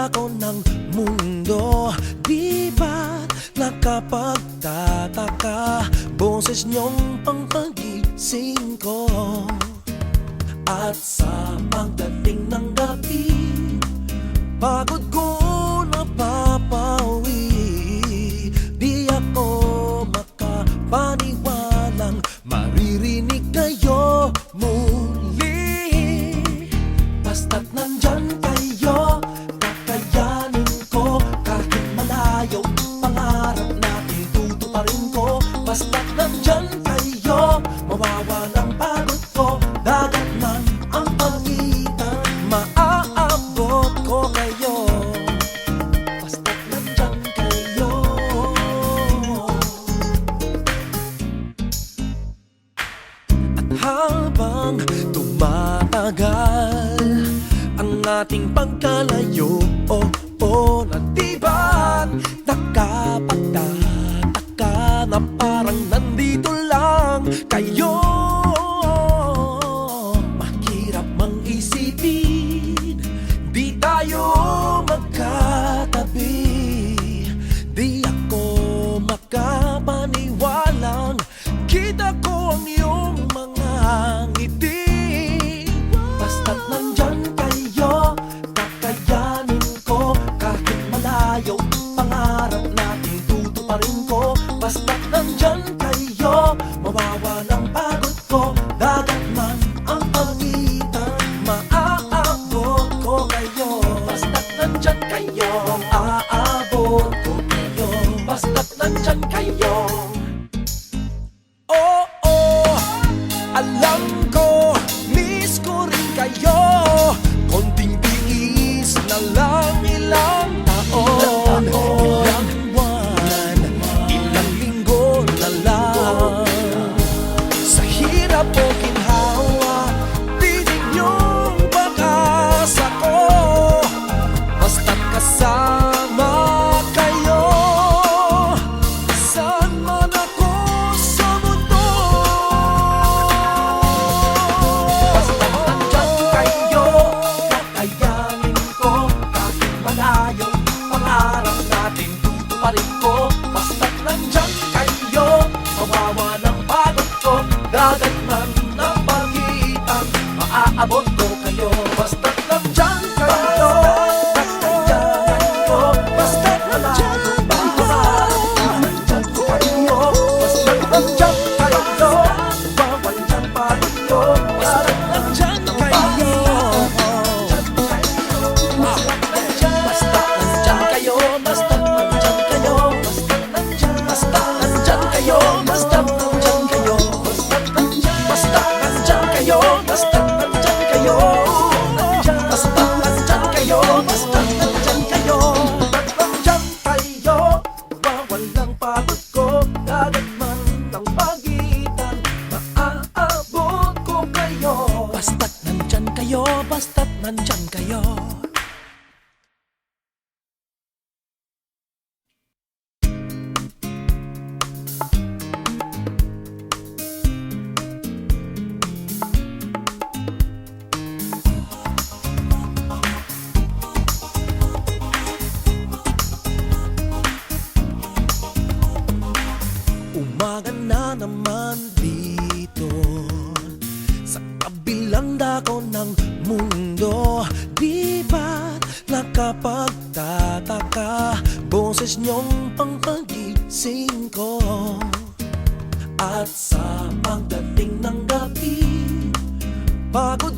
dako ng mundo. Di ba't nakapagtataka boses niyong pangpagising ko? At sa pagdating ng gabi, pagod ko napapawi. Di ako makapaniwalang maririnig kayo muli. Basta't nandyan kayo, kakayanin ko. Kahit malayo pangarap natin, tutuparin ko. Basta't nandyan kayo, mawawalang pagod ko. Dagat man ang pagitan, maaabot ko kayo. Basta't nandyan kayo. At habang tumatagal ang ating pagkalayo, na di ba't nakapagtataka na parang nandito lang kayo? Mahirap mang isipin, di tayo magkatabi. Di ako makapaniwalang kita ko ang iyong mga ngiti. Basta't nandyan kayo, kakayanin ko. Kahit malayo pangarap natin, tutuparin ko. Basta't nandyan kayo, mawawalang pagod ko. Dagat man ang pagitan, maaabot ko kayo. Basta't nandyan kayo, aabot ko kayo. Basta't nandyan kayo. Oo, alam ko, miss ko rin kayo. Konting tiis na lang, ilang taon, ilang buwan, ilang linggo na lang. Sa hirap o ginhawa, tinig niyong bakas ako. Basta't kasama kayo, saan man ako sa mundo. Basta't nandyan kayo, kakayanin ko. Kahit malayo pangarap natin, tutuparin ko. Basta't nandyan kayo, mawawalang pagod ko. Dagat man ang pagitan, maaabot ko kayo. Basta't nandyan kayo, kakayanin ko. Basta't malayo pangarap natin, tutuparin ko. Basta't nandyan kayo, mawawalang pagod ko. Basta't nandyan kayo. Basta't nandyan kayo, basta't nandyan kayo. Basta't nandyan kayo, basta't nandyan kayo. Basta't nandyan kayo, basta't nandyan kayo. Basta't nandyan kayo, basta't nandyan kayo. Basta't nandyan kayo, mawawalang pagod ko. Dagat man ang pagitan, maaabot ko kayo. Basta't nandyan kayo, basta't nandyan kayo. Umaga na naman dito sa kabilang dako ng mundo. Di ba't nakapagtataka boses niyong pangpagising ko? At sa pagdating ng gabi, pagod